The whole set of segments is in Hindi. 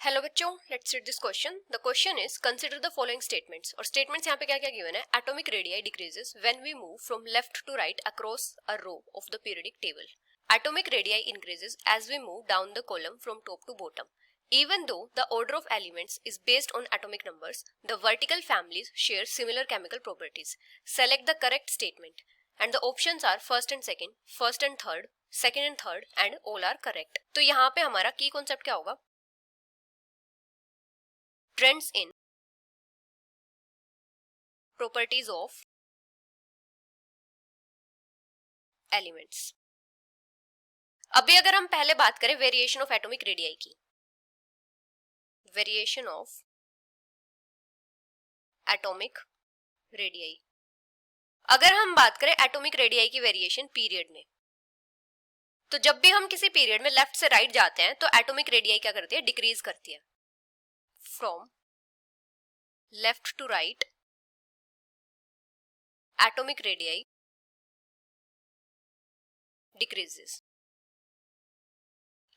हेलो बच्चों, let's read this question. The question is consider the following statements. और स्टेटमेंट्स यहाँ पे क्या क्या गिवन है. Atomic radii decreases when we move from left to right across a row of the periodic table. Atomic radii increases as we move down the column from top to bottom. Even though the order of elements is based on atomic numbers, the vertical families share similar chemical properties. Select the correct statement. And the options are first and second, first and third, second and third, and all are correct. तो यहाँ पे हमारा की कॉन्सेप्ट क्या होगा. Trends in properties of elements. अभी अगर हम पहले बात करें वेरिएशन ऑफ एटॉमिक रेडियाई की, वेरिएशन ऑफ एटॉमिक रेडियाई. अगर हम बात करें एटॉमिक रेडियाई की वेरिएशन पीरियड में, तो जब भी हम किसी पीरियड में लेफ्ट से राइट जाते हैं तो एटॉमिक रेडियाई क्या करती है, डिक्रीज करती है. From left to right atomic radii decreases.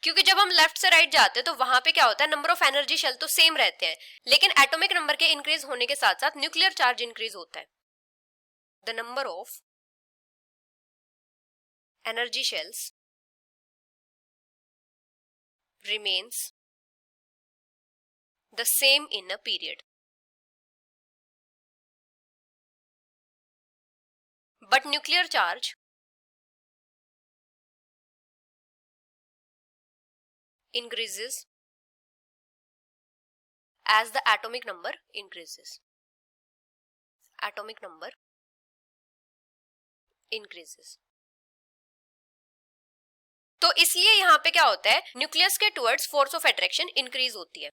क्योंकि जब हम लेफ्ट से राइट जाते हैं तो वहां पे क्या होता है, नंबर ऑफ एनर्जी शेल तो सेम रहते हैं, लेकिन एटॉमिक नंबर के इंक्रीज होने के साथ साथ न्यूक्लियर चार्ज इंक्रीज होता है. The number of energy shells remains the same in a period, but nuclear charge increases as the atomic number increases. Atomic number increases. तो इसलिए यहां पे क्या होता है, न्यूक्लियस के towards force of attraction increase होती है.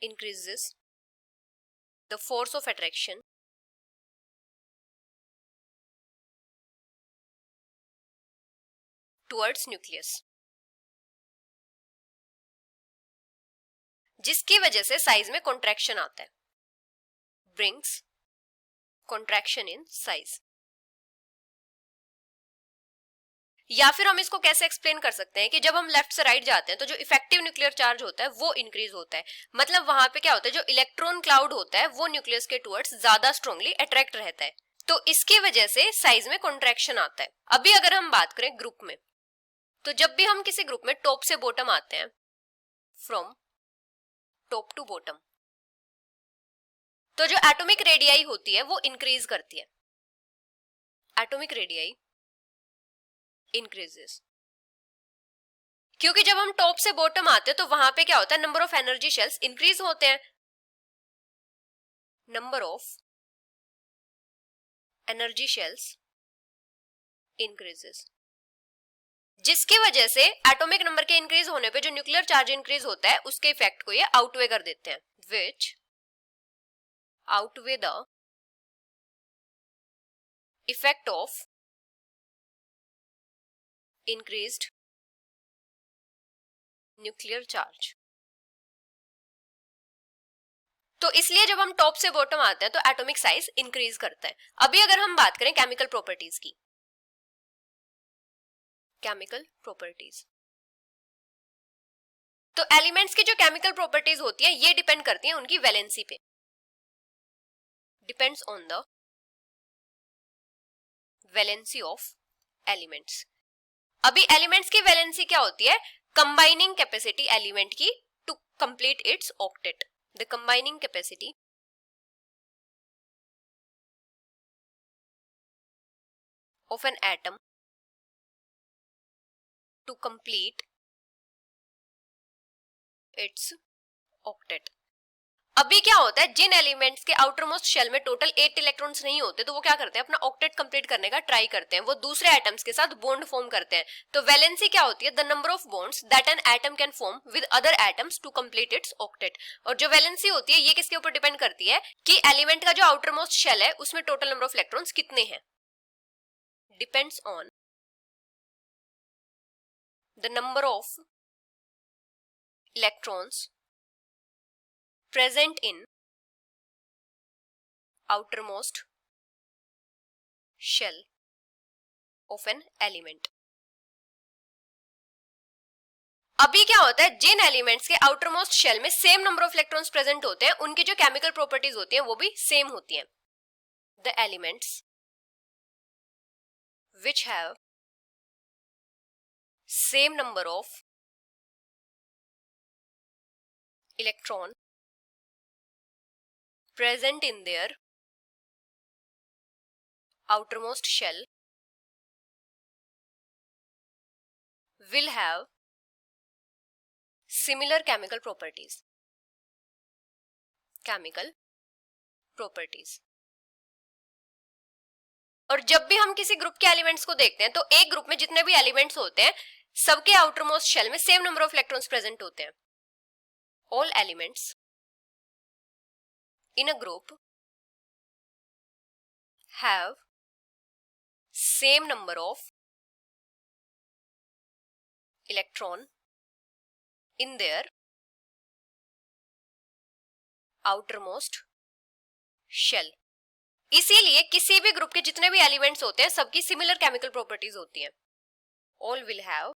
Increases the force of attraction towards nucleus, जिसकी वजह से साइज में कॉन्ट्रैक्शन आता है. Brings contraction in size. या फिर हम इसको कैसे एक्सप्लेन कर सकते हैं कि जब हम लेफ्ट से राइट जाते हैं तो जो इफेक्टिव न्यूक्लियर चार्ज होता है वो इंक्रीज होता है. मतलब वहां पे क्या होता है, जो इलेक्ट्रॉन क्लाउड होता है वो न्यूक्लियस के टुवर्ड्स ज्यादा स्ट्रांगली अट्रैक्ट रहता है, तो इसकी वजह से साइज में कॉन्ट्रैक्शन आता है. अभी अगर हम बात करें ग्रुप में, तो जब भी हम किसी ग्रुप में टॉप से बॉटम आते हैं, फ्रॉम टॉप टू बॉटम, तो जो एटॉमिक रेडियाई होती है वो इंक्रीज करती है. Atomic radii increases. क्योंकि जब हम टॉप से बॉटम आते हैं तो वहां पे क्या होता है, number of energy shells increase होते हैं. Number of energy shells increases, जिसकी वजह से एटॉमिक नंबर के इंक्रीज होने पे जो न्यूक्लियर चार्ज इंक्रीज होता है उसके इफेक्ट को ये आउटवे कर देते हैं. Which outweigh the effect of increased nuclear charge. तो इसलिए जब हम टॉप से बॉटम आते हैं तो एटॉमिक साइज इंक्रीज करता है. अभी अगर हम बात करें केमिकल प्रॉपर्टीज की, केमिकल प्रॉपर्टीज, तो एलिमेंट्स की जो केमिकल प्रॉपर्टीज होती है ये डिपेंड करती है उनकी वैलेंसी पे. Depends on the valency of elements. अभी एलिमेंट्स की वैलेंसी क्या होती है, कंबाइनिंग कैपेसिटी एलिमेंट की to complete its octet. The combining capacity of an atom to complete its octet. अभी क्या होता है, जिन एलिमेंट्स के आउटर मोस्ट शेल में टोटल 8 इलेक्ट्रॉन्स नहीं होते तो वो क्या करते हैं, अपना ऑक्टेट कंप्लीट करने का ट्राई करते हैं, वो दूसरे एटम्स के साथ बॉन्ड फॉर्म करते हैं. तो वैलेंसी क्या होती है, the number of bonds that an atom can form with other atoms to complete its octet. और जो वैलेंसी होती है ये किसके ऊपर डिपेंड करती है कि एलिमेंट का जो आउटर मोस्ट शेल है उसमें टोटल नंबर ऑफ इलेक्ट्रॉन्स कितने हैं. Depends on the number of electrons present in outermost shell of an element. अभी क्या होता है, जिन एलिमेंट्स के आउटर मोस्ट शेल में same number of electrons present होते हैं उनकी जो केमिकल प्रॉपर्टीज होती हैं वो भी सेम होती हैं. The elements which have same number of electron present in their outermost shell will have similar chemical properties. और जब भी हम किसी ग्रुप के एलिमेंट्स को देखते हैं तो एक ग्रुप में जितने भी एलिमेंट्स होते हैं सबके आउटरमोस्ट शेल में same number of electrons present होते हैं. All elements in a group have same number of electron in their outermost shell. इसीलिए किसी भी ग्रुप के जितने भी एलिमेंट्स होते हैं सबकी सिमिलर केमिकल प्रॉपर्टीज होती हैं. All will have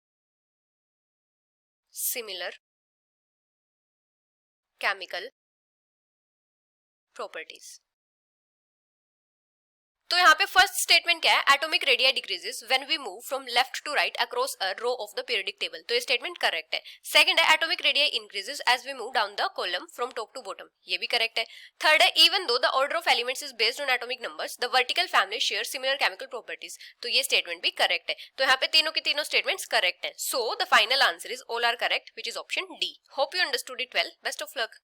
similar chemical properties. तो यहाँ पे फर्स्ट स्टेटमेंट क्या है, atomic radii decreases when we move from left to right across a row of the periodic table. तो ये स्टेटमेंट करेक्ट है. सेकंड है, atomic radii increases as we move down the column from top to bottom. ये भी करेक्ट है. थर्ड है, even though the order of elements is based on atomic numbers the vertical family share similar chemical properties. तो ये स्टेटमेंट भी करेक्ट है. तो यहाँ पे तीनों के तीनों स्टेटमेंट्स करेक्ट है. So the final answer is all are correct, which is option D. Hope you understood it well. Best of luck.